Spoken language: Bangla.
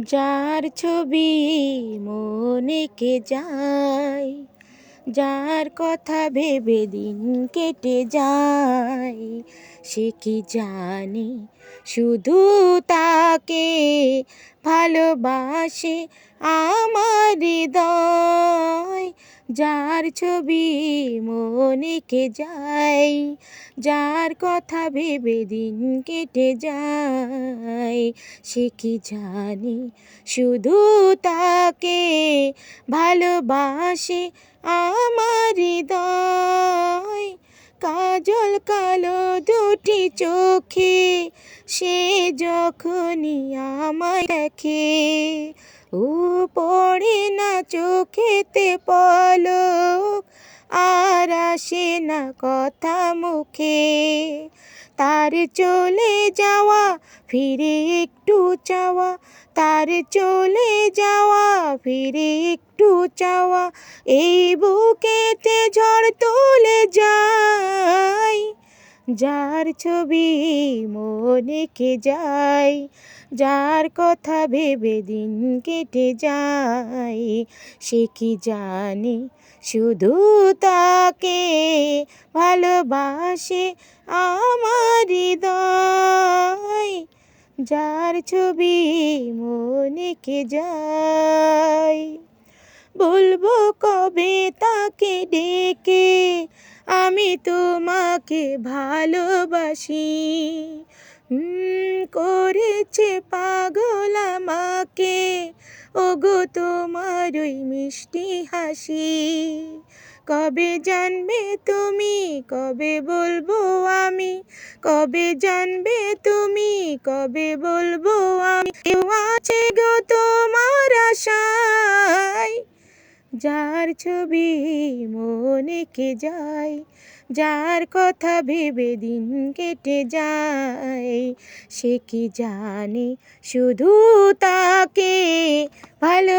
যার ছবি মনে কে যায়, যার কথা ভেবে দিন কেটে যায়, সে কি জানে শুধু তাকে ভালোবাসে আমার হৃদয়। যার ছবি মনে কে যায়, যার কথা ভেবে দিন কেটে যায়, সে কি জানে শুধু তাকে ভালোবাসে আমার হৃদয়। কাজল কালো দুটি চোখে সে যখনই আমায় দেখে, ও পড়ে না চোখেতে পলক, আর আসে না কথা মুখে। তার চলে যাওয়া ফিরে একটু চাওয়া, তার চলে যাওয়া ফিরে একটু চাওয়া, এই বুকেতে ঝড় তুলে যায়। যার ছবি মনে কে যায়, যার কথা ভেবে দিন কেটে যায়, সে কি জানে শুধু তাকে ভালোবাসে আমার হৃদয়। যার ছবি মনে কে যায়, বলবো কবে তাকে ডেকে আমি তোমাকে ভালোবাসি। করেছে পাগল আমাকে ওগো তোমার ওই মিষ্টি হাসি। কবে জানবে তুমি, কবে বলবো আমি, কবে জানবে তুমি, কবে বলবো আমি, কেউ আছে গো তোমার আশায়। যার ছবি মনে কে যায়, যার কথা ভেবে দিন কেটে যায়, সে কি জানে শুধু তাকে ভালো